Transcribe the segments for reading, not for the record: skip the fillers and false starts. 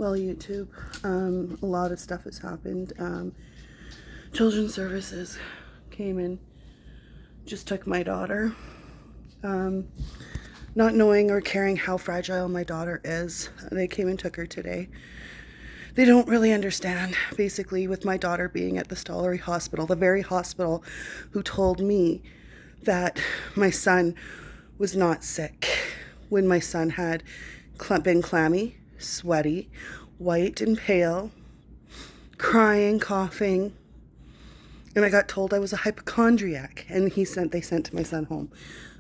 Well, YouTube, a lot of stuff has happened. Children's Services came and just took my daughter. Not knowing or caring how fragile my daughter is, they came and took her today. They don't really understand, basically, with my daughter being at the Stollery Hospital, the very hospital who told me that my son was not sick when my son had been clammy, sweaty, white and pale, crying, coughing, and I got told I was a hypochondriac, and they sent my son home.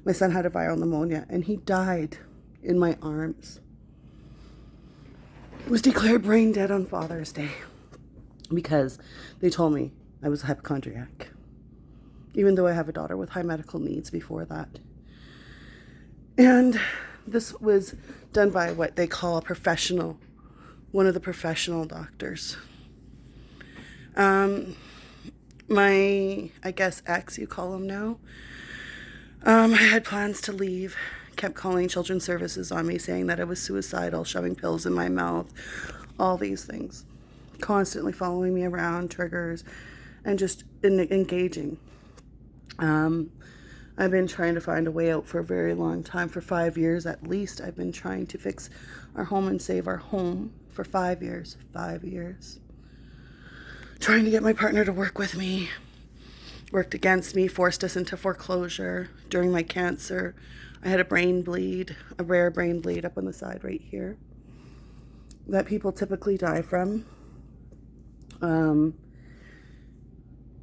My son had a viral pneumonia, and he died in my arms. Was declared brain dead on Father's Day because they told me I was a hypochondriac, even though I have a daughter with high medical needs before that. And this was done by what they call a professional, one of the professional doctors. My, I guess, ex, you call him now, I had plans to leave, kept calling Children's Services on me, saying that I was suicidal, shoving pills in my mouth, all these things. Constantly following me around, triggers, and just engaging. I've been trying to find a way out for a very long time. For 5 years at least, I've been trying to fix our home and save our home for 5 years. 5 years. Trying to get my partner to work with me. Worked against me, forced us into foreclosure. During my cancer, I had a brain bleed, a rare brain bleed up on the side right here, that people typically die from.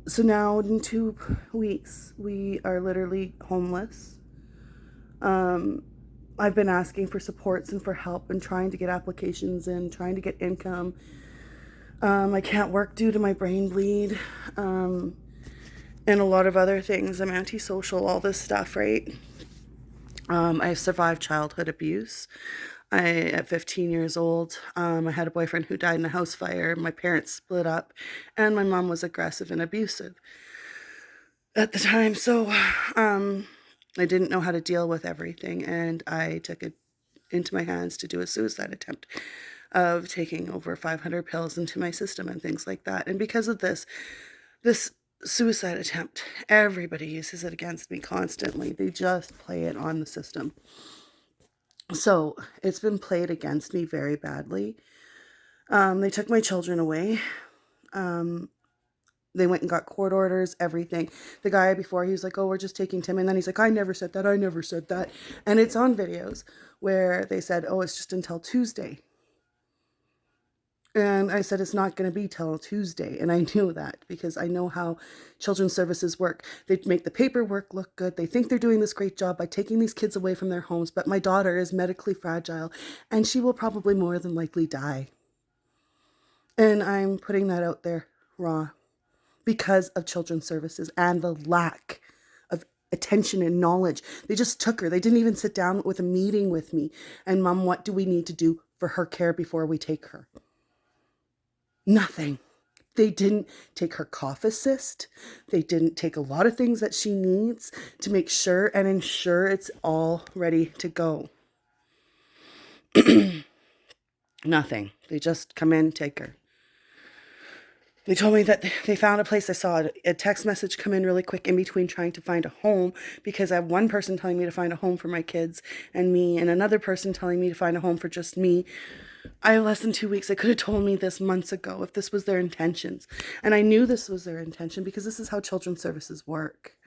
So now in 2 weeks, we are literally homeless. I've been asking for supports and for help and trying to get applications in, trying to get income. I can't work due to my brain bleed, and a lot of other things. I'm antisocial, all this stuff, right? I survived childhood abuse. At 15 years old, I had a boyfriend who died in a house fire. My parents split up, and my mom was aggressive and abusive at the time. So I didn't know how to deal with everything, and I took it into my hands to do a suicide attempt of taking over 500 pills into my system and things like that. And because of this suicide attempt, everybody uses it against me constantly. They just play it on the system. So it's been played against me very badly. They took my children away. They went and got court orders, everything. The guy before, he was like, oh, we're just taking Tim. And then he's like, I never said that. I never said that. And it's on videos where they said, oh, it's just until Tuesday. And I said, it's not going to be till Tuesday. And I knew that because I know how children's services work. They make the paperwork look good. They think they're doing this great job by taking these kids away from their homes. But my daughter is medically fragile and she will probably more than likely die. And I'm putting that out there raw because of children's services and the lack of attention and knowledge. They just took her. They didn't even sit down with a meeting with me. And Mom, what do we need to do for her care before we take her? Nothing. They didn't take her cough assist. They didn't take a lot of things that she needs to make sure and ensure it's all ready to go. Nothing. They just come in, take her. They told me that they found a place. I saw a text message come in really quick in between trying to find a home, because I have one person telling me to find a home for my kids and me, and another person telling me to find a home for just me. I have less than 2 weeks. They could have told me this months ago if this was their intentions. And I knew this was their intention because this is how children's services work.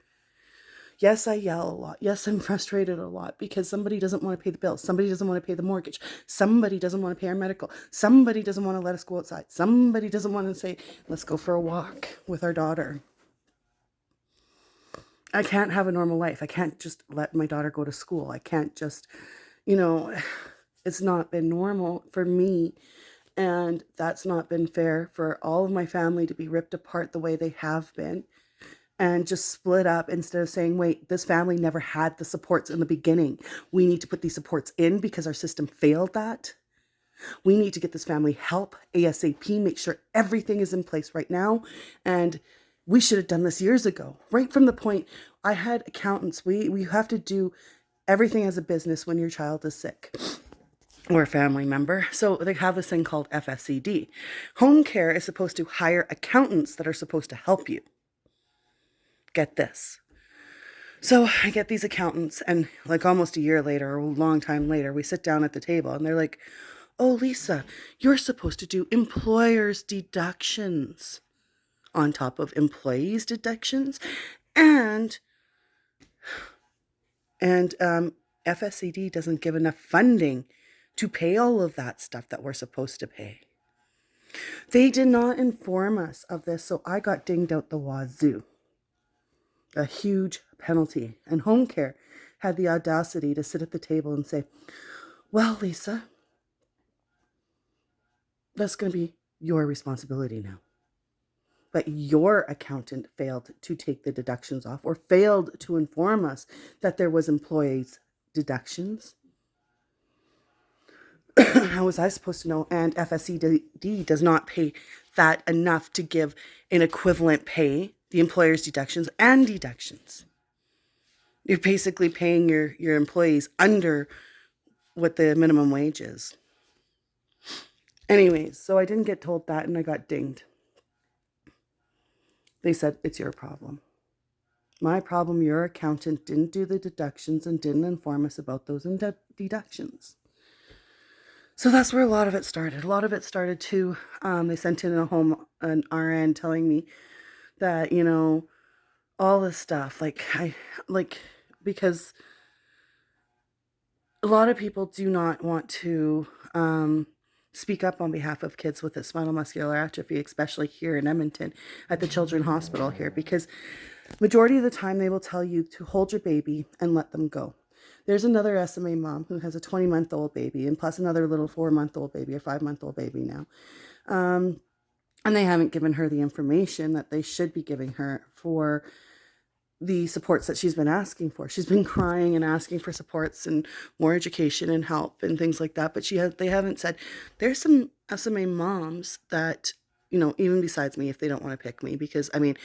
Yes, I yell a lot. Yes, I'm frustrated a lot because somebody doesn't want to pay the bills. Somebody doesn't want to pay the mortgage. Somebody doesn't want to pay our medical. Somebody doesn't want to let us go outside. Somebody doesn't want to say, let's go for a walk with our daughter. I can't have a normal life. I can't just let my daughter go to school. I can't just, it's not been normal for me, and that's not been fair for all of my family to be ripped apart the way they have been and just split up instead of saying, wait, this family never had the supports in the beginning. We need to put these supports in because our system failed that. We need to get this family help ASAP, make sure everything is in place right now. And we should have done this years ago, right from the point I had accountants. We have to do everything as a business when your child is sick. or a family member. So they have this thing called FSCD. Home care is supposed to hire accountants that are supposed to help you. Get this. So I get these accountants, and like almost a year later, or a long time later, we sit down at the table and they're like, oh, Lisa, you're supposed to do employers' deductions on top of employees' deductions, and FSCD doesn't give enough funding to pay all of that stuff that we're supposed to pay. They did not inform us of this, so I got dinged out the wazoo. A huge penalty. And home care had the audacity to sit at the table and say, well, Lisa, that's going to be your responsibility now. But your accountant failed to take the deductions off, or failed to inform us that there was employees' deductions. How was I supposed to know? And FSCD does not pay that enough to give an equivalent pay, the employer's deductions and deductions. You're basically paying your employees under what the minimum wage is. Anyways, so I didn't get told that, and I got dinged. They said, it's your problem. My problem, your accountant didn't do the deductions and didn't inform us about those deductions. So that's where a lot of it started. A lot of it started too. They sent in an RN telling me that, all this stuff, because a lot of people do not want to speak up on behalf of kids with a spinal muscular atrophy, especially here in Edmonton at the Children's Hospital here, because majority of the time they will tell you to hold your baby and let them go. There's another SMA mom who has a 20-month-old baby, and plus another little 4-month-old baby or 5-month-old baby now. And they haven't given her the information that they should be giving her for the supports that she's been asking for. She's been crying and asking for supports and more education and help and things like that. But they haven't said, there's some SMA moms that, even besides me, if they don't want to pick me, because the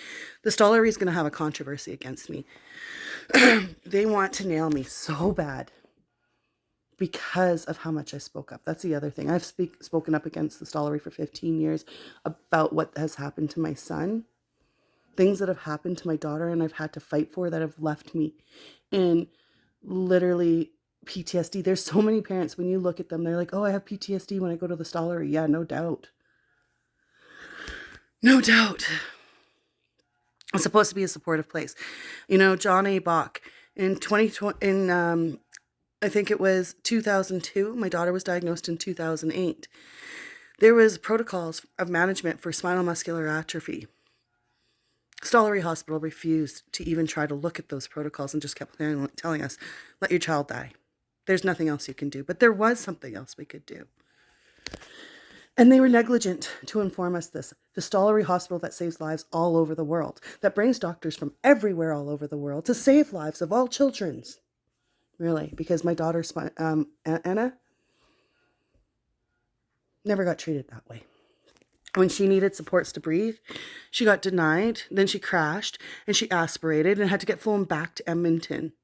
Stollery is going to have a controversy against me. They want to nail me so bad because of how much I spoke up. That's the other thing. I've spoken up against the Stollery for 15 years about what has happened to my son, things that have happened to my daughter, and I've had to fight for, that have left me in literally PTSD. There's so many parents, when you look at them, they're like, oh, I have PTSD when I go to the Stollery. Yeah, no doubt. No doubt. It's supposed to be a supportive place. John A. Bach, in I think it was 2002, my daughter was diagnosed in 2008. There was protocols of management for spinal muscular atrophy. Stollery Hospital refused to even try to look at those protocols and just kept telling us, let your child die. There's nothing else you can do. But there was something else we could do. And they were negligent to inform us this. The Stollery Hospital that saves lives all over the world, that brings doctors from everywhere all over the world to save lives of all children. Really, because my daughter, Anna, never got treated that way. When she needed supports to breathe, she got denied. Then she crashed and she aspirated and had to get flown back to Edmonton.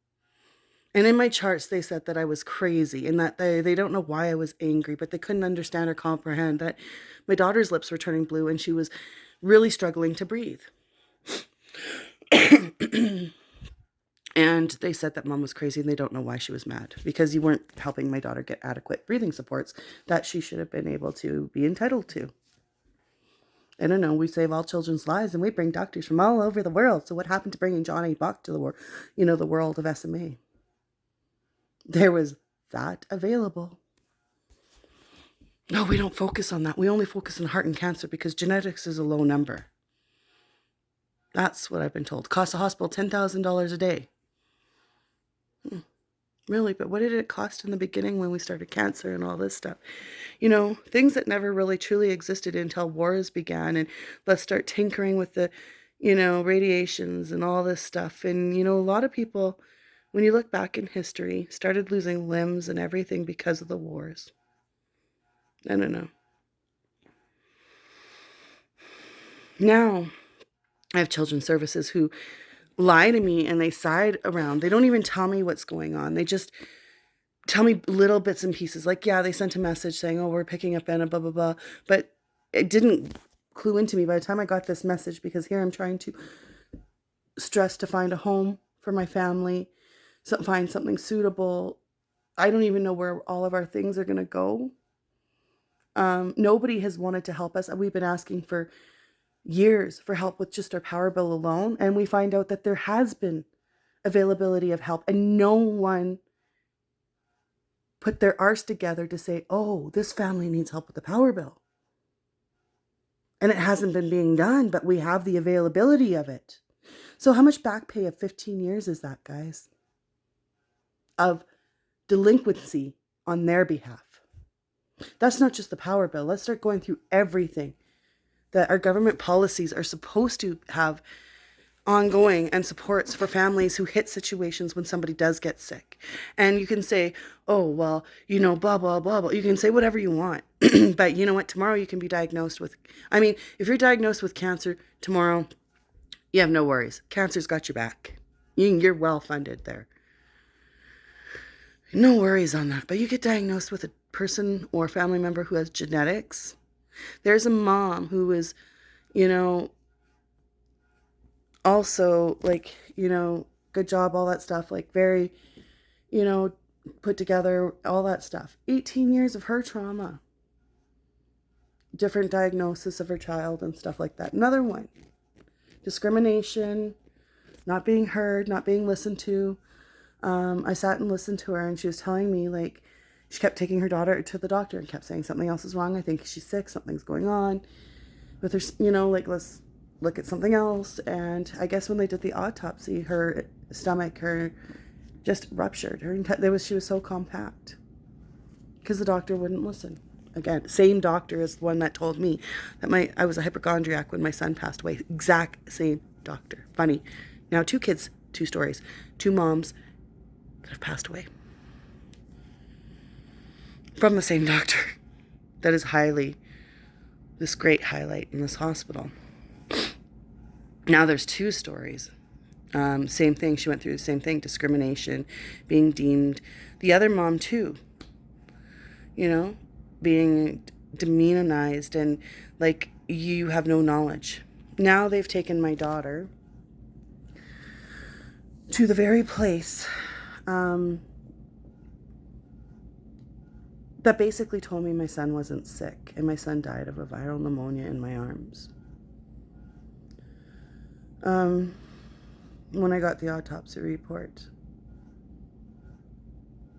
And in my charts, they said that I was crazy and that they don't know why I was angry, but they couldn't understand or comprehend that my daughter's lips were turning blue and she was really struggling to breathe. And they said that mom was crazy and they don't know why she was mad, because you weren't helping my daughter get adequate breathing supports that she should have been able to be entitled to. I don't know, we save all children's lives and we bring doctors from all over the world. So what happened to bringing John A. Bach to the world, the world of SMA? There was that available. No, we don't focus on that. We only focus on heart and cancer because genetics is a low number. That's what I've been told. Costs the hospital $10,000 a day. Really, but what did it cost in the beginning when we started cancer and all this stuff? Things that never really truly existed until wars began, and let's start tinkering with the, radiations and all this stuff. And, a lot of people, when you look back in history, started losing limbs and everything because of the wars. I don't know. Now, I have children's services who lie to me and they side around. They don't even tell me what's going on. They just tell me little bits and pieces. Like, yeah, they sent a message saying, oh, we're picking up Anna, blah, blah, blah. But it didn't clue into me by the time I got this message, because here I'm trying to stress to find a home for my family, find something suitable. I don't even know where all of our things are going to go. Nobody has wanted to help us. We've been asking for years for help with just our power bill alone. And we find out that there has been availability of help, and no one put their arse together to say, oh, this family needs help with the power bill. And it hasn't been being done, but we have the availability of it. So how much back pay of 15 years is that, guys? Of delinquency on their behalf. That's not just the power bill. Let's start going through everything that our government policies are supposed to have ongoing and supports for families who hit situations when somebody does get sick. And you can say, oh, well, you know, blah, blah, blah, blah. You can say whatever you want. But you know what? Tomorrow you can be diagnosed with, if you're diagnosed with cancer tomorrow, you have no worries. Cancer's got your back. You're well funded there. No worries on that. But you get diagnosed with a person or family member who has genetics. There's a mom who is, also, good job, all that stuff, very, put together, all that stuff. 18 years of her trauma. Different diagnosis of her child and stuff like that. Another one. Discrimination, not being heard, not being listened to. I sat and listened to her, and she was telling me, she kept taking her daughter to the doctor and kept saying something else is wrong. I think she's sick. Something's going on with her, let's look at something else. And I guess when they did the autopsy, her stomach, just ruptured. She was so compact because the doctor wouldn't listen. Again, same doctor as the one that told me that I was a hypochondriac when my son passed away. Exact same doctor. Funny. Now 2 kids, 2 stories, 2 moms that have passed away from the same doctor. That is this great highlight in this hospital. Now there's 2 stories. Same thing. She went through the same thing. Discrimination, being deemed. The other mom too. Being demonized and you have no knowledge. Now they've taken my daughter to the very place that basically told me my son wasn't sick, and my son died of a viral pneumonia in my arms. When I got the autopsy report.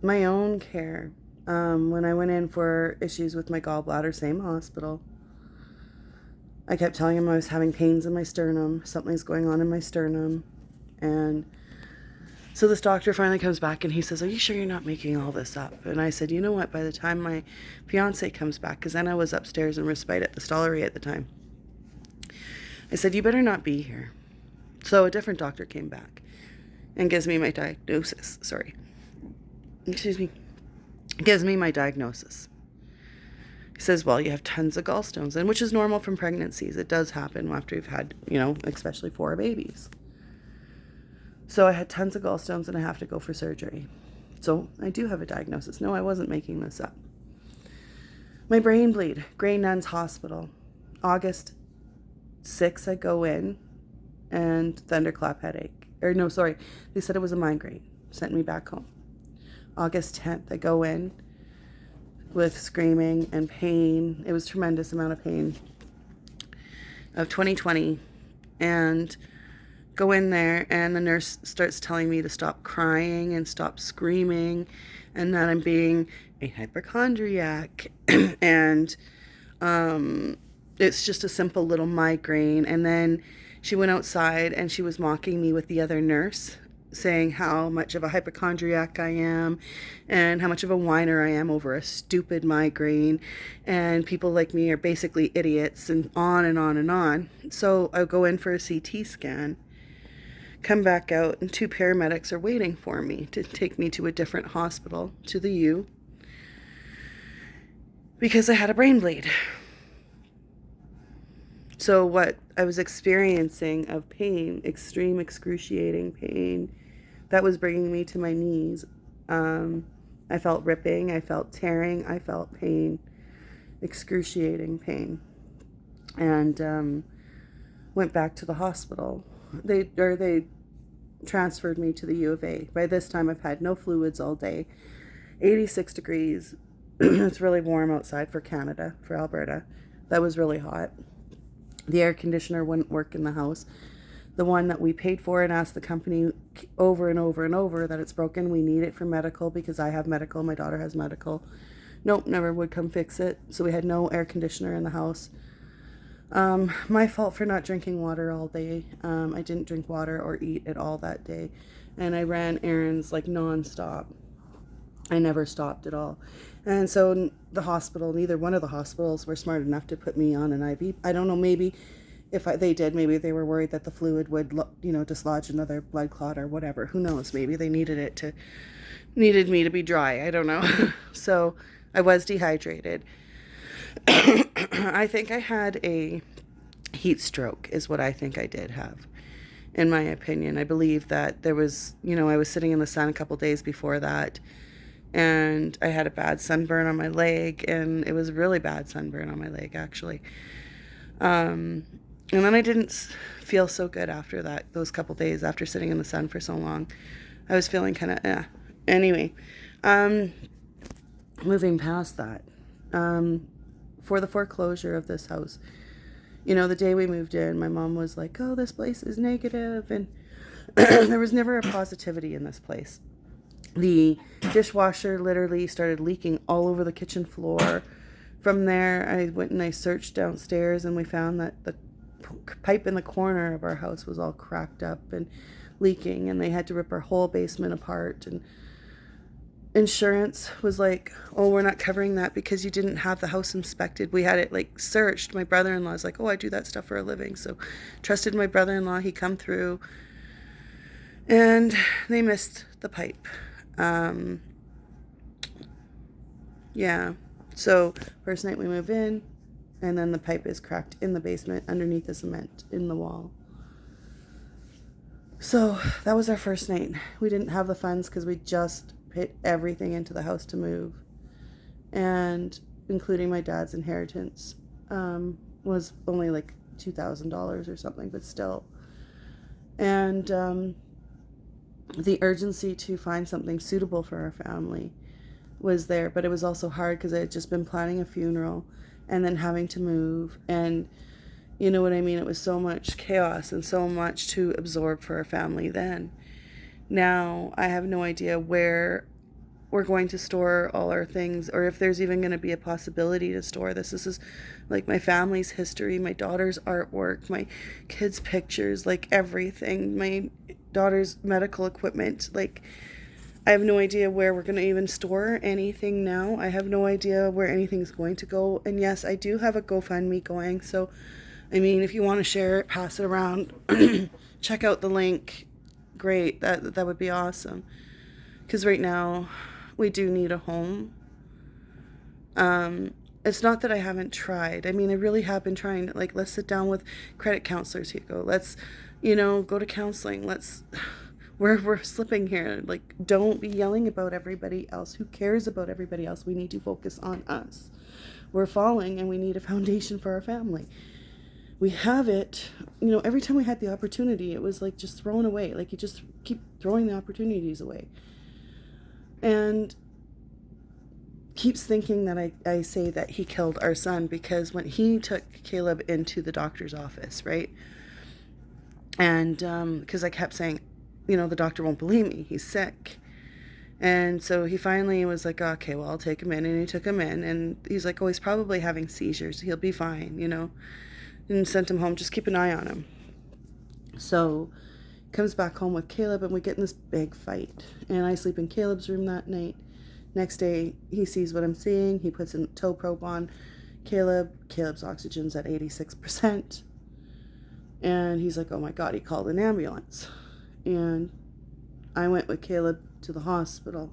My own care. When I went in for issues with my gallbladder, same hospital, I kept telling him I was having pains in my sternum. Something's going on in my sternum. And so this doctor finally comes back and he says, are you sure you're not making all this up? And I said, you know what, by the time my fiance comes back, because then I was upstairs in respite at the Stollery at the time, I said, you better not be here. So a different doctor came back and gives me my diagnosis. Gives me my diagnosis. He says, well, you have tons of gallstones, and which is normal from pregnancies. It does happen after you've had, especially 4 babies. So I had tons of gallstones and I have to go for surgery. So I do have a diagnosis. No, I wasn't making this up. My brain bleed, Grey Nuns Hospital. August 6th, I go in and thunderclap headache. They said it was a migraine. Sent me back home. August 10th, I go in with screaming and pain. It was a tremendous amount of pain of 2020. And go in there, and the nurse starts telling me to stop crying and stop screaming, and that I'm being a hypochondriac. And it's just a simple little migraine. And then she went outside and she was mocking me with the other nurse, saying how much of a hypochondriac I am and how much of a whiner I am over a stupid migraine, and people like me are basically idiots, and on and on and on. So I go in for a CT scan, come back out, and 2 paramedics are waiting for me to take me to a different hospital, to the U, because I had a brain bleed. So what I was experiencing of pain, extreme excruciating pain, that was bringing me to my knees, I felt ripping, I felt tearing, I felt pain, excruciating pain. And went back to the hospital. They transferred me to the U of A. By this time, I've had no fluids all day. 86 degrees. It's really warm outside for Canada, for Alberta. That was really hot. The air conditioner wouldn't work in the house. The one that we paid for and asked the company over and over and over that it's broken. We need it for medical because I have medical. My daughter has medical. Nope, never would come fix it. So we had no air conditioner in the house. My fault for not drinking water all day. I didn't drink water or eat at all that day. And I ran errands like nonstop. I never stopped at all. And so the hospital, neither one of the hospitals were smart enough to put me on an IV. I don't know, maybe they did, maybe they were worried that the fluid would, dislodge another blood clot or whatever. Who knows? Maybe they needed me to be dry. I don't know. So I was dehydrated. I think I had a heat stroke is what I think I did have, in my opinion. I believe that there was, I was sitting in the sun a couple days before that, and I had a bad sunburn on my leg, and it was a really bad sunburn on my leg, actually. And then I didn't feel so good after that, those couple days after sitting in the sun for so long. I was feeling kind of, Anyway, moving past that, for the foreclosure of this house, the day we moved in, my mom was like, oh, this place is negative, and there was never a positivity in this place. The dishwasher literally started leaking all over the kitchen floor. From there, I went and I searched downstairs, and we found that the pipe in the corner of our house was all cracked up and leaking, and they had to rip our whole basement apart. And insurance was like, oh, we're not covering that because you didn't have the house inspected. We had it searched. My brother-in-law's like, oh, I do that stuff for a living. So trusted my brother-in-law. He come through, and they missed the pipe. So first night we move in, and then the pipe is cracked in the basement underneath the cement in the wall. So that was our first night. We didn't have the funds because we just put everything into the house to move, and including my dad's inheritance was only like $2,000 or something, but still. And the urgency to find something suitable for our family was there, but it was also hard because I had just been planning a funeral and then having to move, and you know what I mean? It was so much chaos and so much to absorb for our family then. Now I have no idea where we're going to store all our things, or if there's even going to be a possibility to store this. This is like my family's history, my daughter's artwork, my kids' pictures, like everything, my daughter's medical equipment. Like, I have no idea where we're going to even store anything now. I have no idea where anything's going to go. And yes, I do have a GoFundMe going. So, I mean, if you want to share it, pass it around, check out the link. Great. That would be awesome. Because right now, we do need a home. It's not that I haven't tried. I mean, I really have been trying. Like, let's sit down with credit counselors, Hugo. Let's, go to counseling. We're slipping here. Like, don't be yelling about everybody else. Who cares about everybody else? We need to focus on us. We're falling, and we need a foundation for our family. We have it, every time we had the opportunity, it was like just thrown away. Like, you just keep throwing the opportunities away. And keeps thinking that I say that he killed our son, because when he took Caleb into the doctor's office, right? And because I kept saying, the doctor won't believe me, he's sick. And so he finally was like, okay, well, I'll take him in. And he took him in, and he's like, oh, he's probably having seizures. He'll be fine, and sent him home. Just keep an eye on him. So comes back home with Caleb, and we get in this big fight. And I sleep in Caleb's room that night. Next day, he sees what I'm seeing. He puts a toe probe on Caleb. Caleb's oxygen's at 86%. And he's like, oh my God, he called an ambulance. And I went with Caleb to the hospital.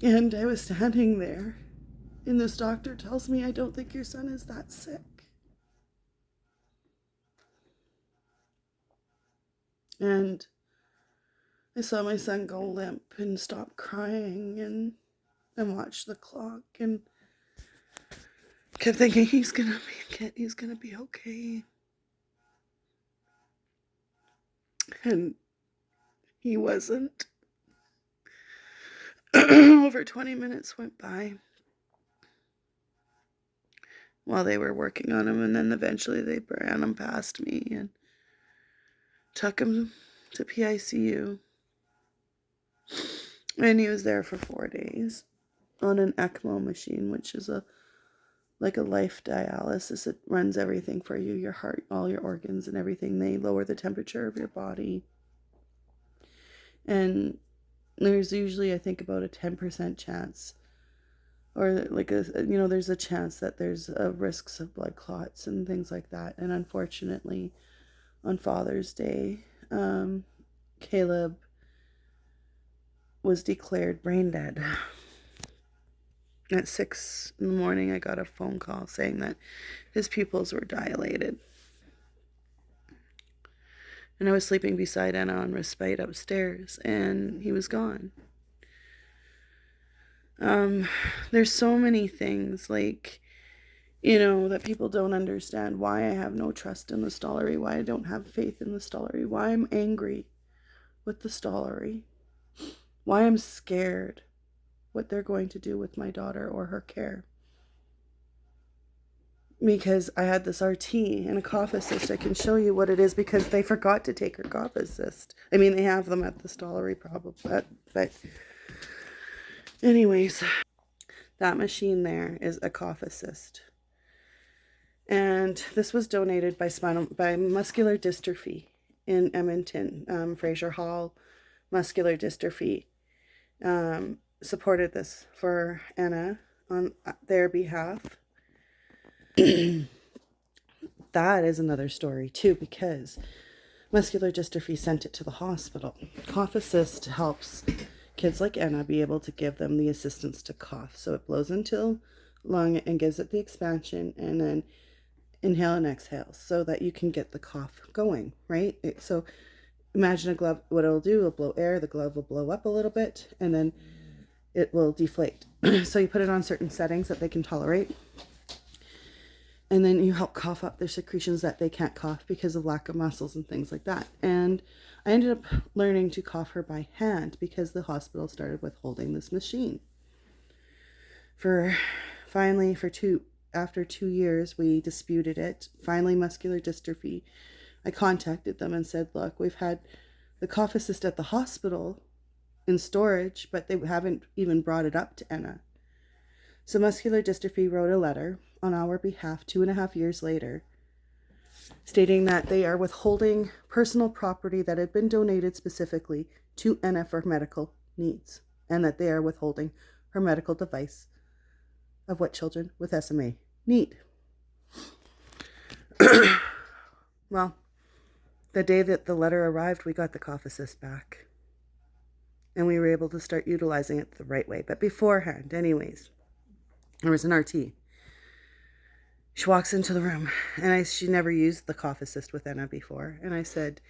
And I was standing there, and this doctor tells me, I don't think your son is that sick. And I saw my son go limp and stop crying and watch the clock and kept thinking he's gonna be okay. And he wasn't. Over 20 minutes went by while they were working on him, and then eventually they ran him past me and took him to PICU. And he was there for 4 days on an ECMO machine, which is like a life dialysis. It runs everything for you, your heart, all your organs and everything. They lower the temperature of your body. And there's usually, I think, about a 10% chance, or like there's a chance that there's risks of blood clots and things like that. And unfortunately, on Father's Day, Caleb was declared brain dead. At 6 in the morning, I got a phone call saying that his pupils were dilated. And I was sleeping beside Anna on respite upstairs, and he was gone. There's so many things, like, that people don't understand. Why I have no trust in the Stollery, why I don't have faith in the Stollery, why I'm angry with the Stollery, why I'm scared what they're going to do with my daughter or her care. Because I had this RT and a cough assist. I can show you what it is, because they forgot to take her cough assist. I mean, they have them at the Stollery probably, but anyways, that machine there is a cough assist. And this was donated by Muscular Dystrophy in Edmonton. Fraser Hall Muscular Dystrophy supported this for Anna on their behalf. That is another story too, because Muscular Dystrophy sent it to the hospital. Cough Assist helps kids like Anna be able to give them the assistance to cough. So it blows into lung and gives it the expansion, and then inhale and exhale so that you can get the cough going, right? So imagine a glove. What it'll do, it'll blow air, the glove will blow up a little bit, and then it will deflate. So you put it on certain settings that they can tolerate, and then you help cough up their secretions that they can't cough because of lack of muscles and things like that. And I ended up learning to cough her by hand because the hospital started withholding this machine. After 2 years, we disputed it. Finally, Muscular Dystrophy, I contacted them and said, look, we've had the cough assist at the hospital in storage, but they haven't even brought it up to Anna. So Muscular Dystrophy wrote a letter on our behalf 2.5 years later, stating that they are withholding personal property that had been donated specifically to Anna for medical needs, and that they are withholding her medical device of what children with SMA need. Well, the day that the letter arrived, we got the cough assist back, and we were able to start utilizing it the right way. But beforehand, anyways, there was an RT. She walks into the room, and she never used the cough assist with Anna before. And I said,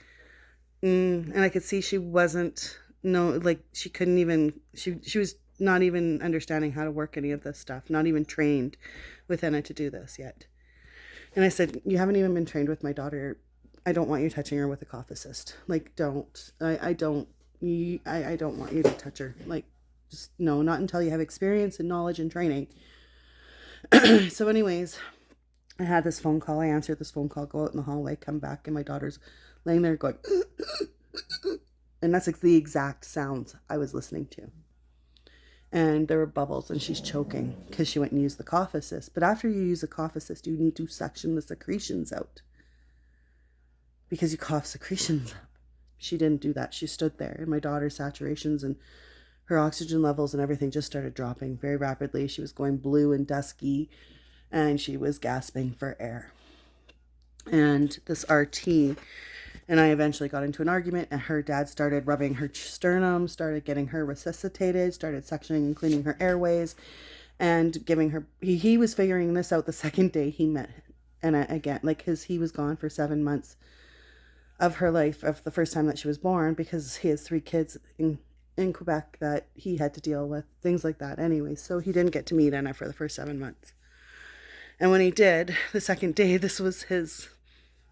and I could see she wasn't, she couldn't even, she was not even understanding how to work any of this stuff, not even trained with Anna to do this yet. And I said, you haven't even been trained with my daughter. I don't want you touching her with a cough assist. Like, don't. I don't want you to touch her. Like, just no, not until you have experience and knowledge and training. So anyways, I had this phone call. I answered this phone call, go out in the hallway, come back, and my daughter's laying there going, and that's the exact sounds I was listening to. And there were bubbles, and she's choking because she went and used the cough assist. But after you use a cough assist, you need to suction the secretions out, because you cough secretions up. She didn't do that. She stood there, and my daughter's saturations and her oxygen levels and everything just started dropping very rapidly. She was going blue and dusky, and she was gasping for air. And this RT and I eventually got into an argument, and her dad started rubbing her sternum, started getting her resuscitated, started suctioning and cleaning her airways, and giving her, he was figuring this out the second day he met Anna again, like, because he was gone for 7 months of her life, of the first time that she was born, because he has 3 kids in Quebec that he had to deal with, things like that anyway. So he didn't get to meet Anna for the first 7 months. And when he did, the second day, this was his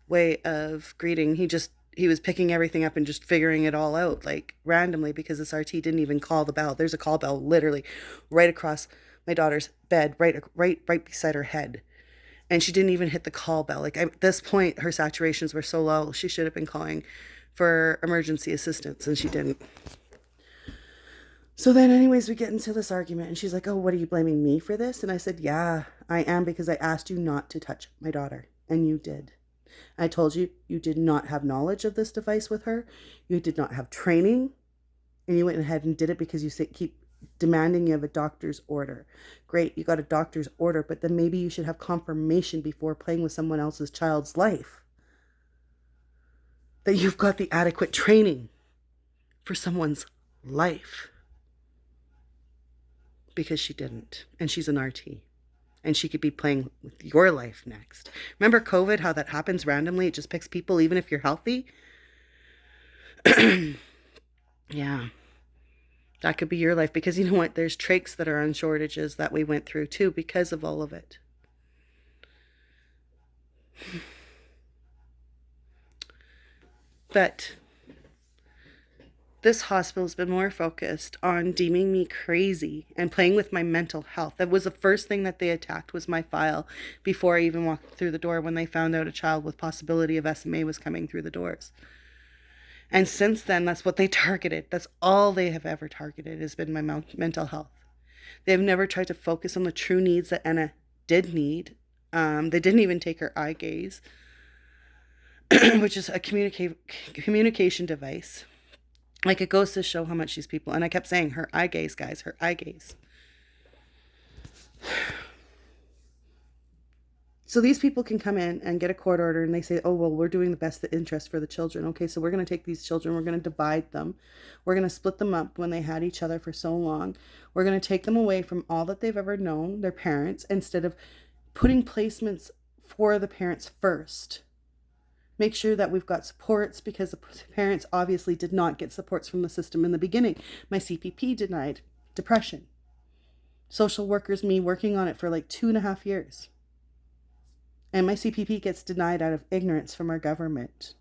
way of greeting. He was picking everything up and just figuring it all out, like randomly, because this RT didn't even call the bell. There's a call bell literally right across my daughter's bed, right beside her head. And she didn't even hit the call bell. Like, at this point, her saturations were so low, she should have been calling for emergency assistance, and she didn't. So then anyways, we get into this argument, and she's like, oh, what are you blaming me for this? And I said, yeah, I am, because I asked you not to touch my daughter, and you did. I told you you did not have knowledge of this device with her. You did not have training, and you went ahead and did it because you keep demanding you have a doctor's order. Great, you got a doctor's order, but then maybe you should have confirmation before playing with someone else's child's life that you've got the adequate training for someone's life. Because she didn't, and she's an RT, and she could be playing with your life next. Remember COVID, how that happens randomly? It just picks people even if you're healthy. Yeah, that could be your life, because you know what? There's trachs that are on shortages that we went through too because of all of it. But this hospital's been more focused on deeming me crazy and playing with my mental health. That was the first thing that they attacked, was my file, before I even walked through the door, when they found out a child with possibility of SMA was coming through the doors. And since then, that's what they targeted. That's all they have ever targeted, has been my mental health. They have never tried to focus on the true needs that Anna did need. They didn't even take her eye gaze, which is a communication device. Like, it goes to show how much these people, and I kept saying, her eye gaze, guys, her eye gaze. So these people can come in and get a court order, and they say, oh, well, we're doing the best interest for the children. Okay, so we're going to take these children, we're going to divide them. We're going to split them up when they had each other for so long. We're going to take them away from all that they've ever known, their parents, instead of putting placements for the parents first. Make sure that we've got supports, because the parents obviously did not get supports from the system in the beginning. My CPP denied depression. Social workers, me working on it for like 2.5 years. And my CPP gets denied out of ignorance from our government.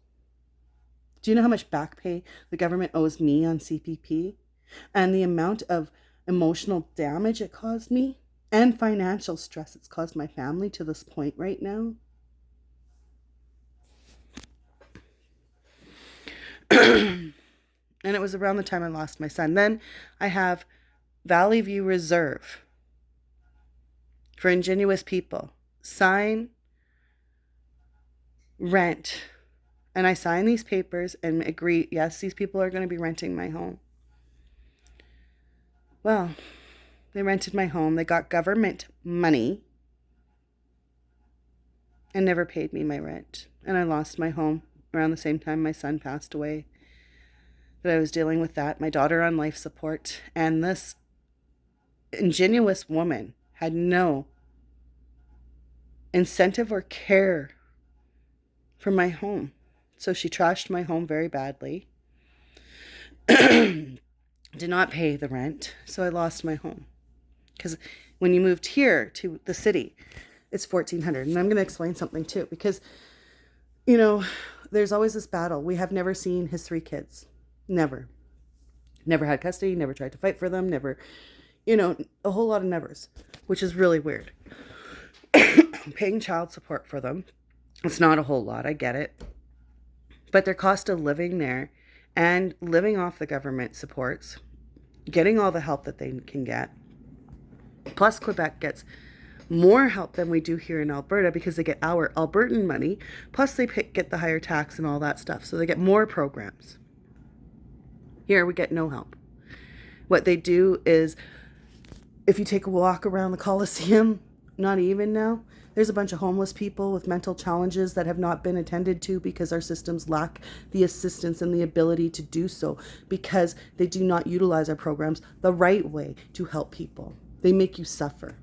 Do you know how much back pay the government owes me on CPP? And the amount of emotional damage it caused me? And financial stress it's caused my family to this point right now? And it was around the time I lost my son. Then I have Valley View Reserve for ingenuous people. Sign rent. And I sign these papers and agree, yes, these people are going to be renting my home. Well, they rented my home. They got government money and never paid me my rent. And I lost my home around the same time my son passed away. That I was dealing with that. My daughter on life support. And this ingenuous woman had no incentive or care for my home. So she trashed my home very badly. Did not pay the rent. So I lost my home. Because when you moved here to the city, it's $1,400. And I'm going to explain something too. Because, you know, there's always this battle. We have never seen his 3 kids. Never. Never had custody. Never tried to fight for them. Never, you know, a whole lot of nevers. Which is really weird. Paying child support for them. It's not a whole lot. I get it. But their cost of living there and living off the government supports, getting all the help that they can get. Plus, Quebec gets more help than we do here in Alberta because they get our Albertan money. Plus, they get the higher tax and all that stuff. So they get more programs. Here, we get no help. What they do is, if you take a walk around the Coliseum, not even now, there's a bunch of homeless people with mental challenges that have not been attended to because our systems lack the assistance and the ability to do so, because they do not utilize our programs the right way to help people. They make you suffer.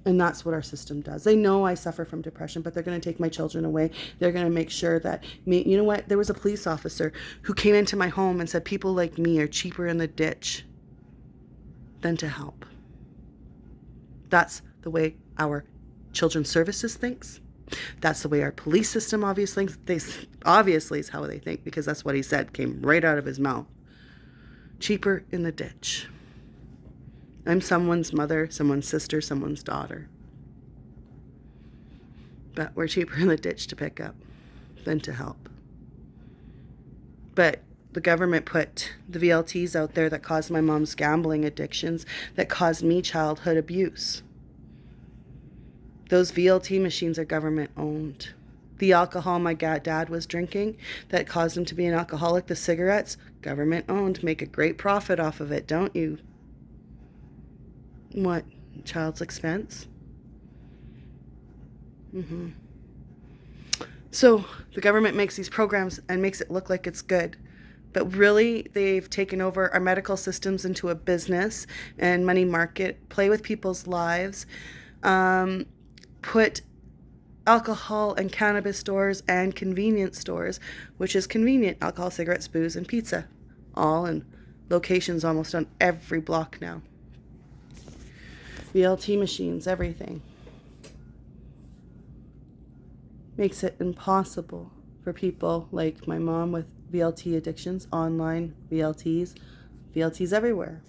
And that's what our system does. They know I suffer from depression, but they're going to take my children away. They're going to make sure that me, you know what? There was a police officer who came into my home and said people like me are cheaper in the ditch than to help. That's the way our children's services thinks. That's the way our police system obviously is how they think, because that's what he said, came right out of his mouth. Cheaper in the ditch. I'm someone's mother, someone's sister, someone's daughter. But we're cheaper in the ditch to pick up than to help. But the government put the VLTs out there that caused my mom's gambling addictions, that caused me childhood abuse. Those VLT machines are government owned. The alcohol my dad was drinking that caused him to be an alcoholic, the cigarettes, government owned. Make a great profit off of it, don't you? What? Child's expense? So the government makes these programs and makes it look like it's good. But really, they've taken over our medical systems into a business and money market, play with people's lives, put alcohol and cannabis stores and convenience stores, which is convenient, alcohol, cigarettes, booze, and pizza, all in locations almost on every block now. VLT machines, everything. Makes it impossible for people like my mom with VLT addictions, online VLTs everywhere.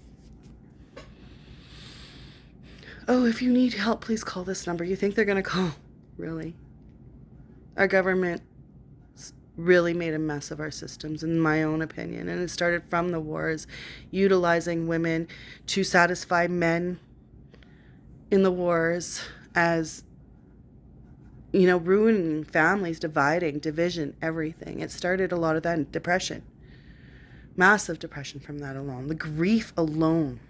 Oh, if you need help, please call this number. You think they're going to call? Really? Our government really made a mess of our systems, in my own opinion. And it started from the wars, utilizing women to satisfy men in the wars, as, you know, ruining families, dividing, division, everything. It started a lot of that, depression. Massive depression from that alone. The grief alone.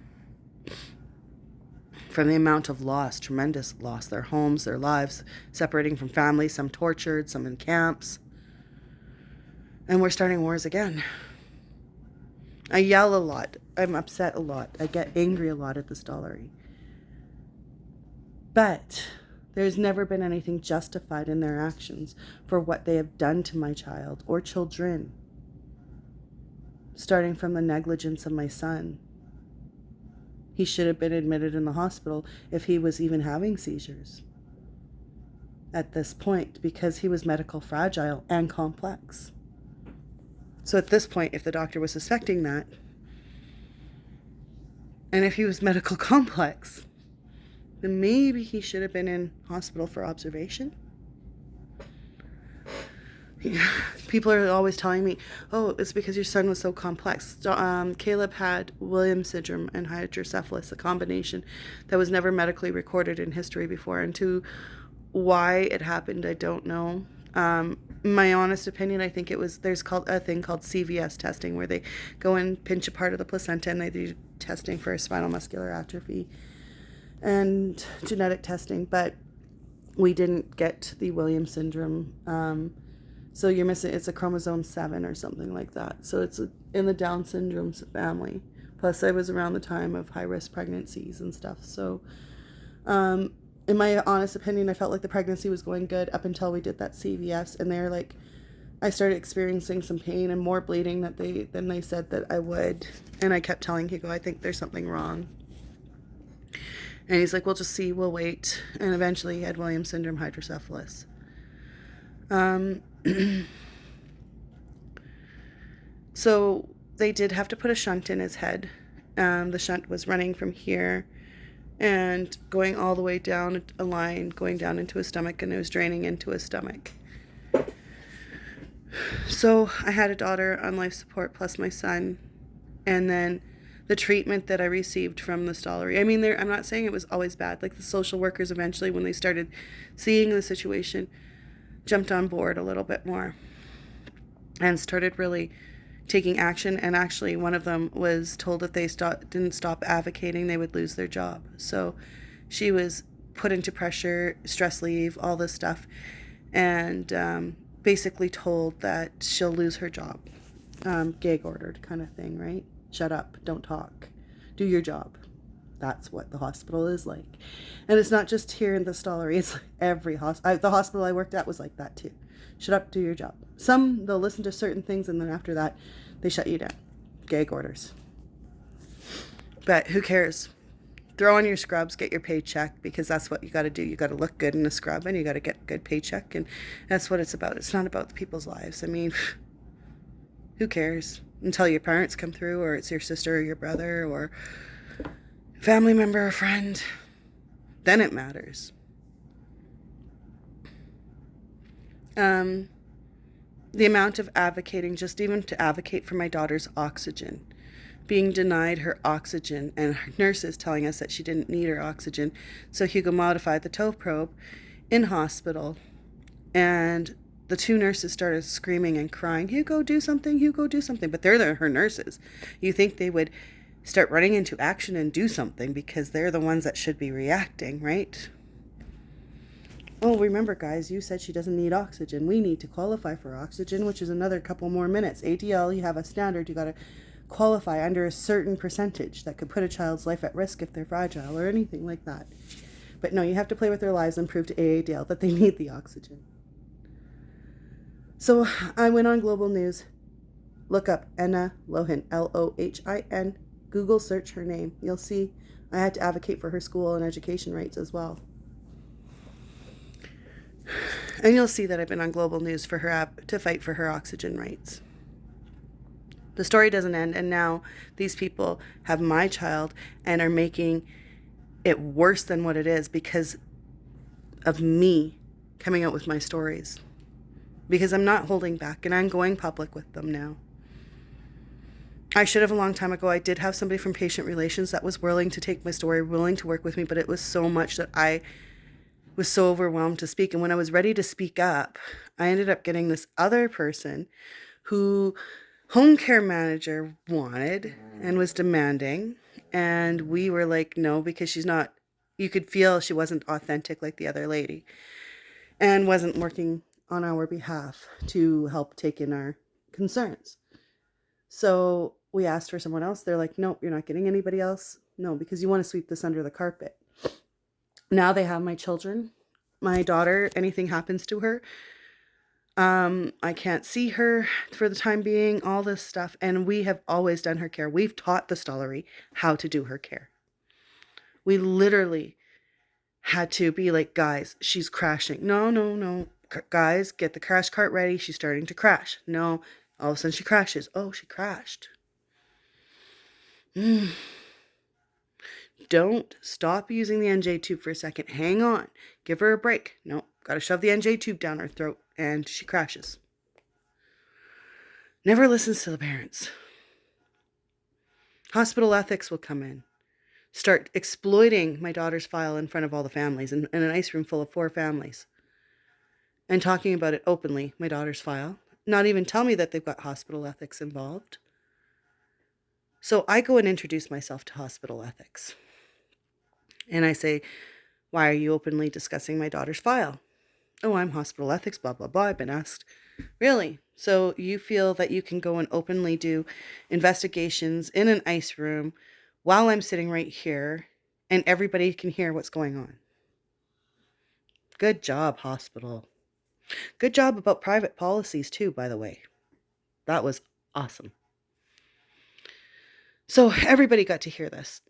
From the amount of loss, tremendous loss, their homes, their lives, separating from family, some tortured, some in camps. And we're starting wars again. I yell a lot. I'm upset a lot. I get angry a lot at this Stollery. But there's never been anything justified in their actions for what they have done to my child or children. Starting from the negligence of my son. He should have been admitted in the hospital if he was even having seizures at this point, because he was medical fragile and complex. So at this point, if the doctor was suspecting that, and if he was medical complex, then maybe he should have been in hospital for observation. People are always telling me, oh, it's because your son was so complex. Caleb had Williams syndrome and hydrocephalus, a combination that was never medically recorded in history before. And to why it happened, I don't know. My honest opinion, I think it was, there's a thing called CVS testing, where they go and pinch a part of the placenta and they do testing for spinal muscular atrophy and genetic testing. But we didn't get the Williams syndrome. So you're missing, it's a chromosome 7 or something like that. So it's in the Down syndrome family. Plus I was around the time of high-risk pregnancies and stuff. So in my honest opinion, I felt like the pregnancy was going good up until we did that CVS. And they're like, I started experiencing some pain and more bleeding than they said that I would. And I kept telling Hugo, I think there's something wrong. And he's like, we'll just see, we'll wait. And eventually he had Williams syndrome, hydrocephalus. So they did have to put a shunt in his head. The shunt was running from here and going all the way down a line, going down into his stomach, and it was draining into his stomach. So I had a daughter on life support plus my son, and then the treatment that I received from the Stollery. I mean, I'm not saying it was always bad. Like, the social workers eventually, when they started seeing the situation, jumped on board a little bit more and started really taking action. And actually, one of them was told if they didn't stop advocating, they would lose their job. So she was put into pressure, stress leave, all this stuff, and basically told that she'll lose her job. Gag ordered kind of thing, right? Shut up, don't talk, do your job. That's what the hospital is like. And it's not just here in the Stollery. It's like every hospital. The hospital I worked at was like that too. Shut up, do your job. Some, they'll listen to certain things, and then after that, they shut you down. Gag orders. But who cares? Throw on your scrubs, get your paycheck, because that's what you got to do. You got to look good in a scrub, and you got to get a good paycheck, and that's what it's about. It's not about the people's lives. I mean, who cares? Until your parents come through, or it's your sister or your brother or family member or friend, then it matters. The amount of advocating, just even to advocate for my daughter's oxygen, being denied her oxygen, and her nurses telling us that she didn't need her oxygen. So Hugo modified the toe probe in hospital, and the two nurses started screaming and crying, Hugo, do something, Hugo, do something. But they're her nurses. You think they would start running into action and do something, because they're the ones that should be reacting, right? Oh, remember, guys, you said she doesn't need oxygen. We need to qualify for oxygen, which is another couple more minutes. ADL, you have a standard. You got to qualify under a certain percentage that could put a child's life at risk if they're fragile or anything like that. But no, you have to play with their lives and prove to AADL that they need the oxygen. So I went on Global News. Look up Enna Lohin, Lohin. Google search her name. You'll see I had to advocate for her school and education rights as well. And you'll see that I've been on Global News for her to fight for her oxygen rights. The story doesn't end, and now these people have my child and are making it worse than what it is because of me coming out with my stories. Because I'm not holding back, and I'm going public with them now. I should have a long time ago. I did have somebody from Patient Relations that was willing to take my story, willing to work with me, but it was so much that I was so overwhelmed to speak. And when I was ready to speak up, I ended up getting this other person who home care manager wanted and was demanding. And we were like, no, because she's not, you could feel she wasn't authentic like the other lady and wasn't working on our behalf to help take in our concerns. So we asked for someone else. They're like, nope, you're not getting anybody else. No, because you want to sweep this under the carpet. Now they have my children, my daughter, anything happens to her. I can't see her for the time being, all this stuff. And we have always done her care. We've taught the Stollery how to do her care. We literally had to be like, guys, she's crashing. No. Guys, get the crash cart ready. She's starting to crash. No, all of a sudden she crashes. Oh, she crashed. Don't stop using the NJ tube for a second. Hang on. Give her a break. No, got to shove the NJ tube down her throat, and she crashes. Never listens to the parents. Hospital ethics will come in. Start exploiting my daughter's file in front of all the families in an ice room full of 4 families. And talking about it openly, my daughter's file. Not even tell me that they've got hospital ethics involved. So I go and introduce myself to hospital ethics. And I say, why are you openly discussing my daughter's file? Oh, I'm hospital ethics, blah, blah, blah. I've been asked. Really? So you feel that you can go and openly do investigations in an ice room while I'm sitting right here and everybody can hear what's going on? Good job, hospital. Good job about private policies too, by the way. That was awesome. So everybody got to hear this.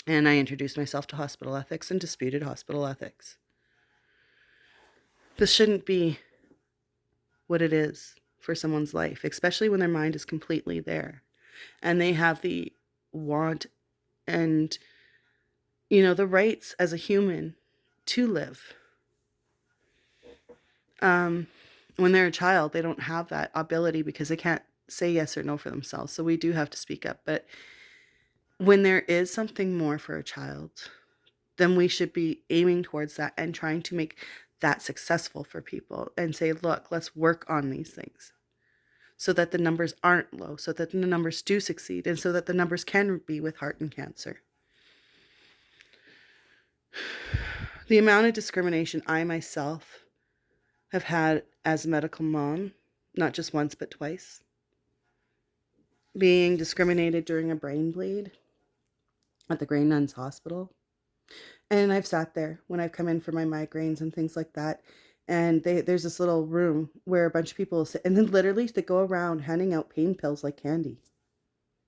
And I introduced myself to hospital ethics and disputed hospital ethics. This shouldn't be what it is for someone's life, especially when their mind is completely there and they have the want and, the rights as a human to live. When they're a child, they don't have that ability because they can't say yes or no for themselves. So we do have to speak up. But when there is something more for a child, then we should be aiming towards that and trying to make that successful for people and say, look, let's work on these things so that the numbers aren't low, so that the numbers do succeed, and so that the numbers can be with heart and cancer. The amount of discrimination I myself have had as a medical mom, not just once but twice, being discriminated during a brain bleed, at the Grey Nuns Hospital. And I've sat there when I've come in for my migraines and things like that. And there's this little room where a bunch of people sit, and then literally they go around handing out pain pills like candy.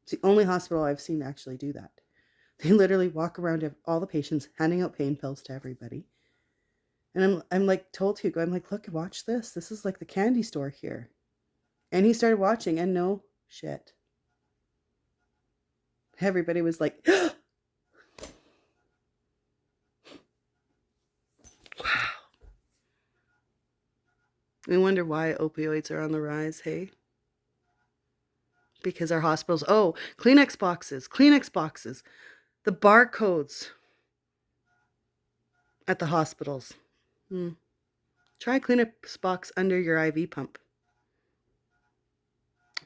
It's the only hospital I've seen actually do that. They literally walk around all the patients handing out pain pills to everybody. And I'm like told Hugo, I'm like, look, watch this. This is like the candy store here. And he started watching, and no shit. Everybody was like, wow. We wonder why opioids are on the rise, hey? Because our hospitals, Kleenex boxes. The barcodes at the hospitals. Try Kleenex box under your IV pump.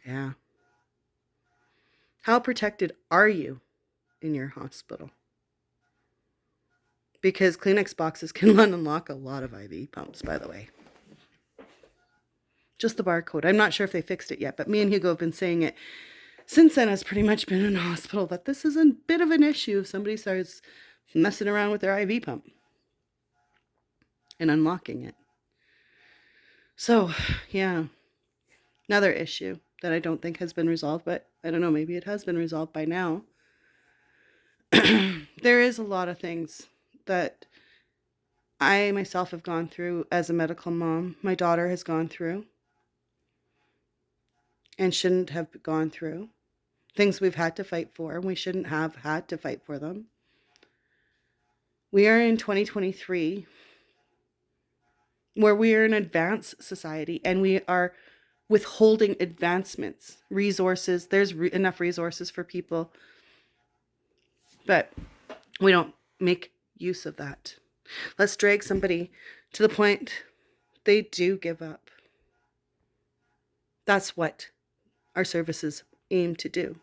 Yeah. How protected are you in your hospital? Because Kleenex boxes can unlock a lot of IV pumps, by the way. Just the barcode. I'm not sure if they fixed it yet, but me and Hugo have been saying it since then. Has pretty much been in hospital that this is a bit of an issue if somebody starts messing around with their IV pump and unlocking it. So, yeah, another issue that I don't think has been resolved, but I don't know, maybe it has been resolved by now. There is a lot of things that I myself have gone through as a medical mom. My daughter has gone through and shouldn't have gone through. Things we've had to fight for, and we shouldn't have had to fight for them. We are in 2023, where we are an advanced society, and we are withholding advancements, resources. There's enough resources for people, but we don't make use of that. Let's drag somebody to the point they do give up. That's what our services aim to do.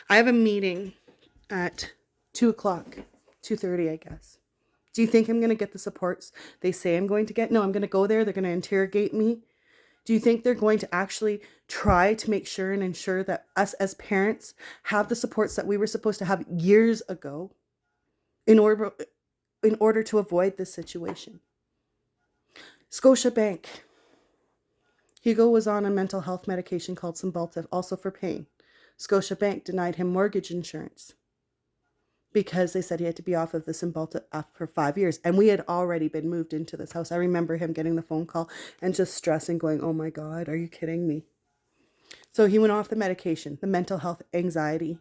I have a meeting at 2 o'clock, 2:30, I guess. Do you think I'm going to get the supports they say I'm going to get? No, I'm going to go there. They're going to interrogate me. Do you think they're going to actually try to make sure and ensure that us as parents have the supports that we were supposed to have years ago in order to avoid this situation? Scotiabank. Hugo was on a mental health medication called Cymbalta, also for pain. Scotiabank denied him mortgage insurance because they said he had to be off of the Cymbalta for 5 years. And we had already been moved into this house. I remember him getting the phone call and just stressing, going, oh my God, are you kidding me? So he went off the medication, the mental health anti-anxiety.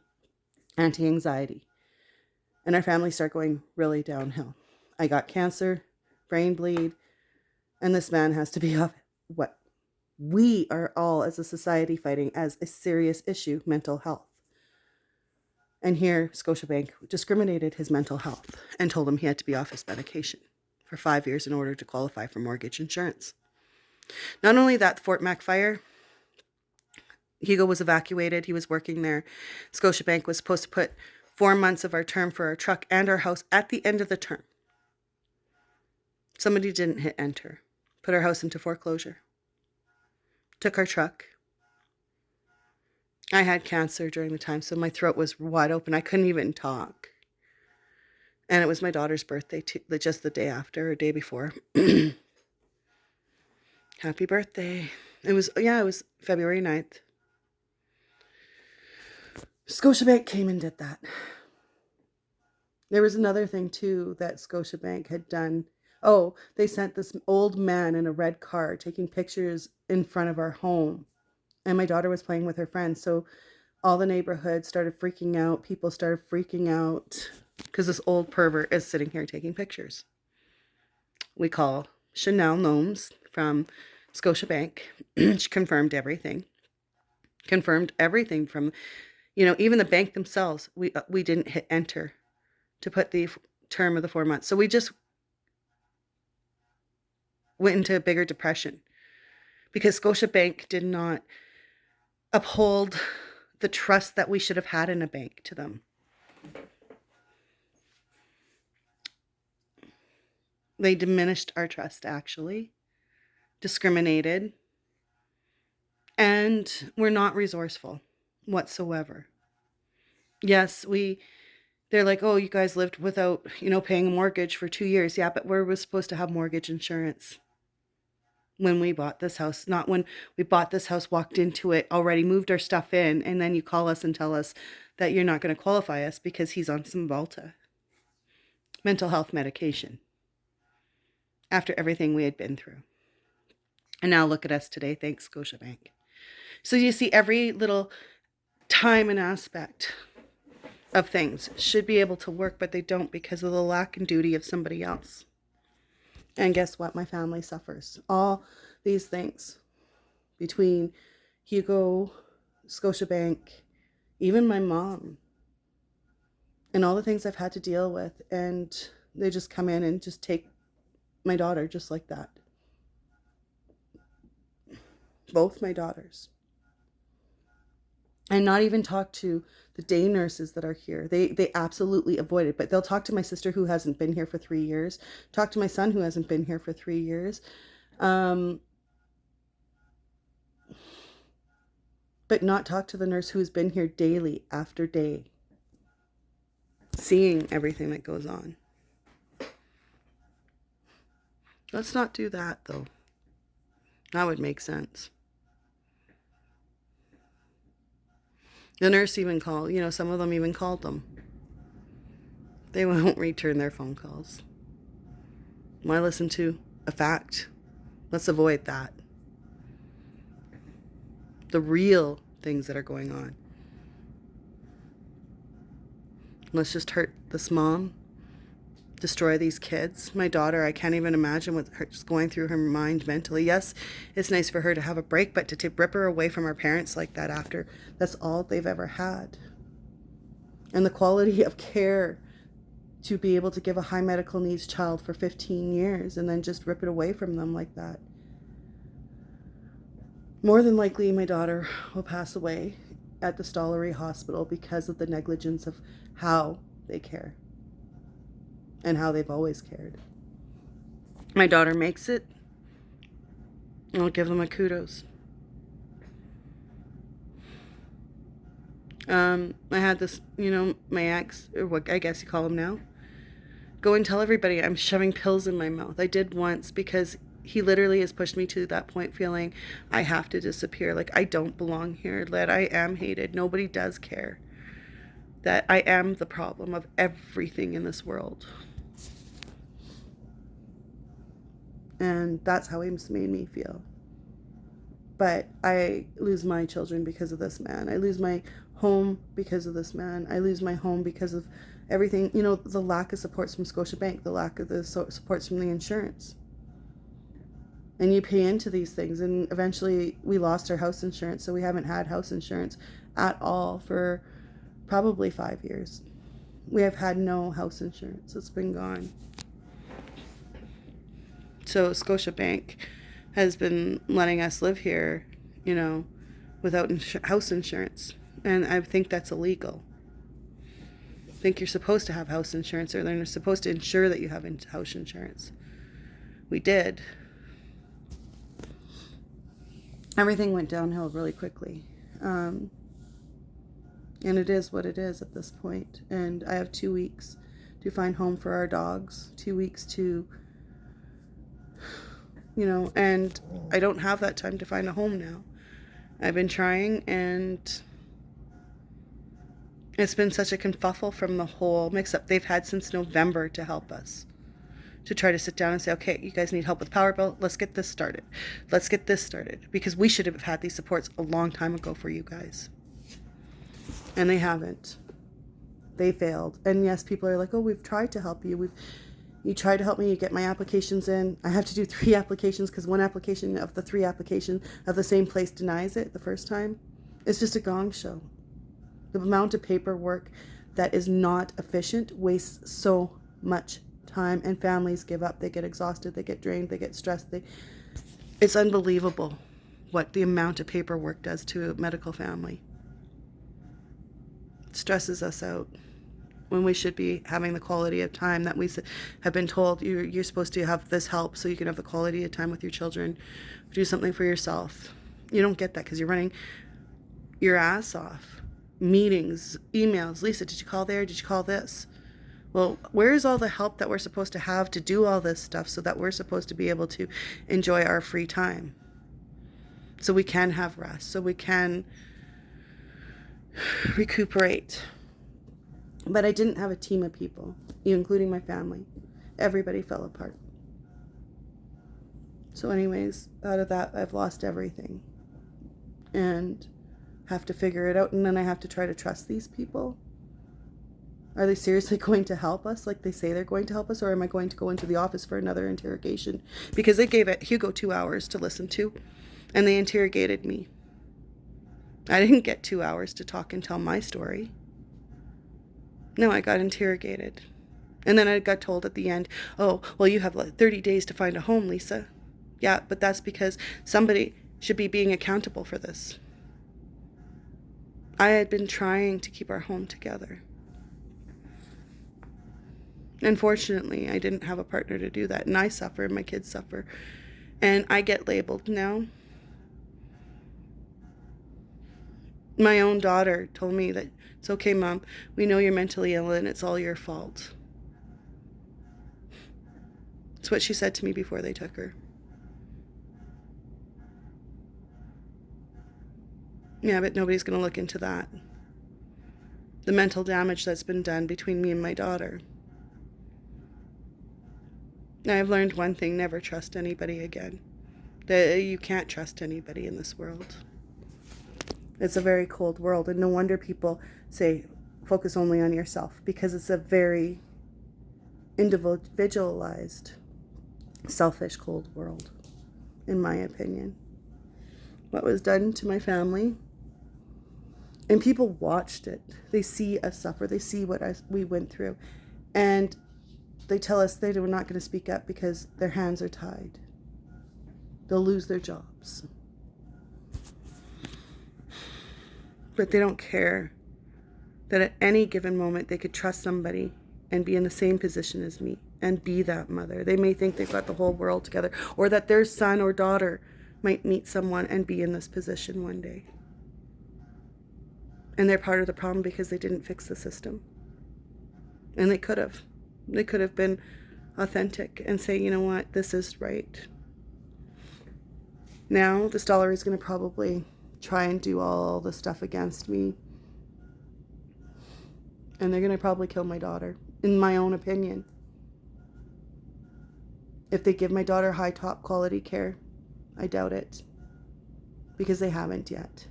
And our family started going really downhill. I got cancer, brain bleed, and this man has to be off what we are all as a society fighting as a serious issue, mental health. And here, Scotiabank discriminated his mental health and told him he had to be off his medication for 5 years in order to qualify for mortgage insurance. Not only that, Fort Mac fire, Hugo was evacuated. He was working there. Scotiabank was supposed to put 4 months of our term for our truck and our house at the end of the term. Somebody didn't hit enter, put our house into foreclosure, took our truck. I had cancer during the time, so my throat was wide open. I couldn't even talk. And it was my daughter's birthday, just the day after or day before. Happy birthday. It was February 9th. Scotiabank came and did that. There was another thing, too, that Scotiabank had done. Oh, they sent this old man in a red car taking pictures in front of our home. And my daughter was playing with her friends. So all the neighborhood started freaking out. People started freaking out because this old pervert is sitting here taking pictures. We call Chanel Gnomes from Scotiabank. She confirmed everything. Confirmed everything from, even the bank themselves. We didn't hit enter to put the term of the 4 months. So we just went into a bigger depression because Scotiabank did not uphold the trust that we should have had in a bank to them. They diminished our trust, actually, discriminated, and were not resourceful whatsoever. Yes, we They're like, oh, you guys lived without, paying a mortgage for 2 years. Yeah, but we were supposed to have mortgage insurance when we bought this house, not when we bought this house, walked into it, already moved our stuff in, and then you call us and tell us that you're not going to qualify us because he's on some Volta mental health medication after everything we had been through. And now look at us today, thanks Scotiabank. So you see, every little time and aspect of things should be able to work, but they don't because of the lack and duty of somebody else. And guess what? My family suffers. All these things between Hugo, Scotiabank, even my mom, and all the things I've had to deal with. And they just come in and just take my daughter just like that. Both my daughters. And not even talk to the day nurses that are here. They absolutely avoid it. But they'll talk to my sister who hasn't been here for 3 years. Talk to my son who hasn't been here for 3 years. But not talk to the nurse who's been here daily after day. Seeing everything that goes on. Let's not do that though. That would make sense. The nurse even called, some of them even called them. They won't return their phone calls. Why listen to a fact? Let's avoid that. The real things that are going on. Let's just hurt this mom, destroy these kids. My daughter, I can't even imagine what her just going through her mind mentally. Yes, it's nice for her to have a break, but to rip her away from her parents like that after that's all they've ever had. And the quality of care to be able to give a high medical needs child for 15 years and then just rip it away from them like that. More than likely, my daughter will pass away at the Stollery Hospital because of the negligence of how they care. And how they've always cared. My daughter makes it. I'll give them a kudos. I had this, my ex, or what I guess you call him now, go and tell everybody I'm shoving pills in my mouth. I did once because he literally has pushed me to that point feeling I have to disappear. Like I don't belong here. That I am hated. Nobody does care. That I am the problem of everything in this world. And that's how he's made me feel. But I lose my children because of this man. I lose my home because of this man. I lose my home because of everything. The lack of supports from Scotiabank, the lack of the supports from the insurance. And you pay into these things. And eventually we lost our house insurance. So we haven't had house insurance at all for probably 5 years. We have had no house insurance. It's been gone. So Scotiabank has been letting us live here, without house insurance. And I think that's illegal. I think you're supposed to have house insurance, or they're supposed to ensure that you have house insurance. We did. Everything went downhill really quickly. And it is what it is at this point. And I have 2 weeks to find home for our dogs. 2 weeks to... and I don't have that time to find a home now. I've been trying, and it's been such a kerfuffle from the whole mix-up they've had since November to help us. To try to sit down and say, okay, you guys need help with power bill. Let's get this started. Let's get this started. Because we should have had these supports a long time ago for you guys. And they haven't. They failed. And yes, people are like, oh, we've tried to help you. You tried to help me, you get my applications in. I have to do 3 applications because one application of the 3 applications of the same place denies it the first time. It's just a gong show. The amount of paperwork that is not efficient wastes so much time, and families give up. They get exhausted, they get drained, they get stressed. It's unbelievable what the amount of paperwork does to a medical family. It stresses us out. When we should be having the quality of time that we have been told you're supposed to have this help so you can have the quality of time with your children, do something for yourself. You don't get that because you're running your ass off meetings, emails. Lisa, did you call there? Did you call this? Well, where's all the help that we're supposed to have to do all this stuff so that we're supposed to be able to enjoy our free time? So we can have rest, so we can recuperate. But I didn't have a team of people, including my family. Everybody fell apart. So anyways, out of that, I've lost everything. And have to figure it out, and then I have to try to trust these people. Are they seriously going to help us like they say they're going to help us, or am I going to go into the office for another interrogation? Because they gave Hugo 2 hours to listen to, and they interrogated me. I didn't get 2 hours to talk and tell my story. No, I got interrogated. And then I got told at the end, oh, well, you have like 30 days to find a home, Lisa. Yeah, but that's because somebody should be being accountable for this. I had been trying to keep our home together. Unfortunately, I didn't have a partner to do that, and I suffer, and my kids suffer. And I get labeled now. My own daughter told me that, it's okay, Mom, we know you're mentally ill and it's all your fault. It's what she said to me before they took her. Yeah, but nobody's going to look into that. The mental damage that's been done between me and my daughter. I've learned one thing: never trust anybody again. That you can't trust anybody in this world. It's a very cold world, and no wonder people say focus only on yourself, because it's a very individualized, selfish, cold world, in my opinion. What was done to my family, and people watched it. They see us suffer. They see what we went through, and they tell us they were not going to speak up because their hands are tied. They'll lose their jobs. But they don't care that at any given moment they could trust somebody and be in the same position as me and be that mother. They may think they've got the whole world together, or that their son or daughter might meet someone and be in this position one day. And they're part of the problem because they didn't fix the system. And they could have. They could have been authentic and say, you know what, this is right. Now, this dollar is going to probably try and do all the stuff against me. And they're going to probably kill my daughter, in my own opinion. If they give my daughter high top quality care, I doubt it. Because they haven't yet.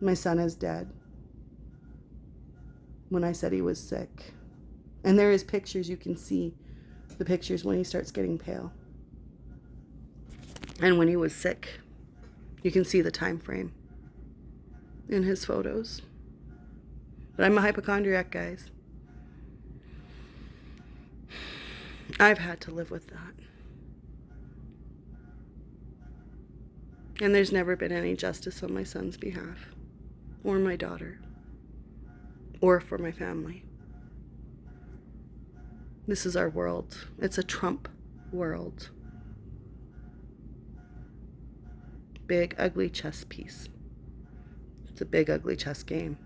My son is dead. When I said he was sick. And there is pictures, you can see the pictures when he starts getting pale. And when he was sick, you can see the time frame in his photos. But I'm a hypochondriac, guys. I've had to live with that. And there's never been any justice on my son's behalf, or my daughter, or for my family. This is our world. It's a Trump world. Big, ugly chess piece. It's a big, ugly chess game.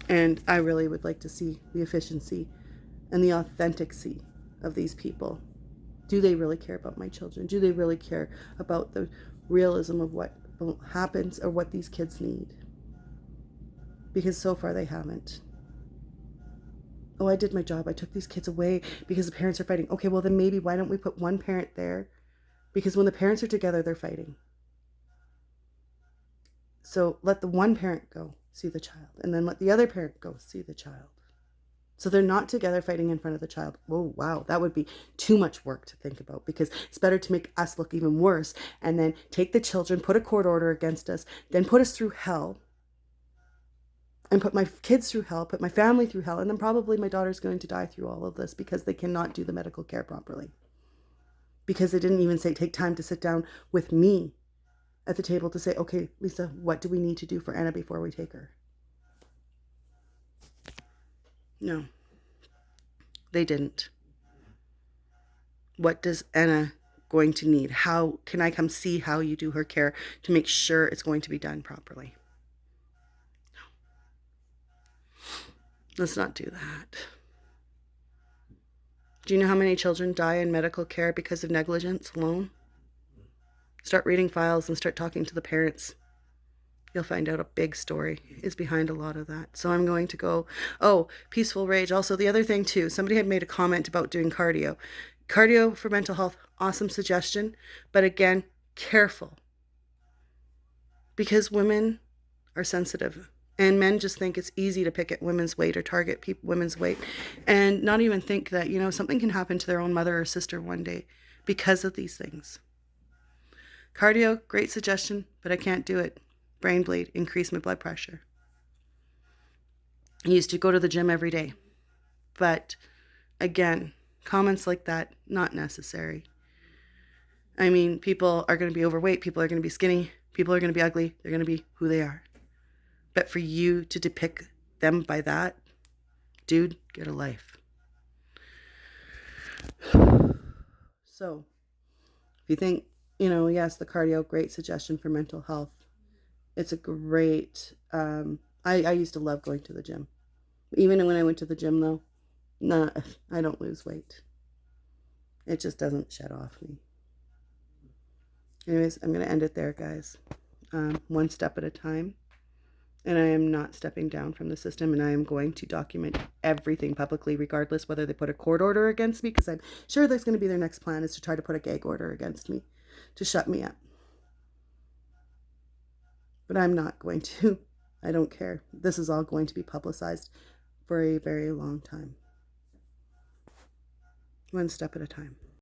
And I really would like to see the efficiency and the authenticity of these people. Do they really care about my children? Do they really care about the realism of what happens or what these kids need? Because so far they haven't. Oh, I did my job. I took these kids away because the parents are fighting. Okay, well then maybe why don't we put one parent there? Because when the parents are together, they're fighting. So let the one parent go see the child, and then let the other parent go see the child. So they're not together fighting in front of the child. Oh, wow, that would be too much work to think about, because it's better to make us look even worse and then take the children, put a court order against us, then put us through hell, and put my kids through hell, put my family through hell, and then probably my daughter's going to die through all of this because they cannot do the medical care properly. Because they didn't even take time to sit down with me at the table to say, okay, Lisa, what do we need to do for Anna before we take her? No, they didn't. What does Anna going to need? How can I come see how you do her care to make sure it's going to be done properly? Let's not do that. Do you know how many children die in medical care because of negligence alone? Start reading files and start talking to the parents. You'll find out a big story is behind a lot of that. So I'm going to go, peaceful rage. Also, the other thing too, somebody had made a comment about doing cardio. Cardio for mental health, awesome suggestion. But again, careful. Because women are sensitive. And men just think it's easy to pick at women's weight or target women's weight. And not even think that, something can happen to their own mother or sister one day because of these things. Cardio, great suggestion, but I can't do it. Brain bleed, increase my blood pressure. I used to go to the gym every day. But again, comments like that, not necessary. I mean, people are going to be overweight. People are going to be skinny. People are going to be ugly. They're going to be who they are. But for you to depict them by that, dude, get a life. So, if you think, yes, the cardio, great suggestion for mental health. It's a great, I used to love going to the gym. Even when I went to the gym though, I don't lose weight. It just doesn't shed off me. Anyways, I'm going to end it there, guys. One step at a time. And I am not stepping down from the system, and I am going to document everything publicly, regardless whether they put a court order against me, because I'm sure that's going to be their next plan, is to try to put a gag order against me to shut me up. But I'm not going to. I don't care. This is all going to be publicized for a very long time. One step at a time.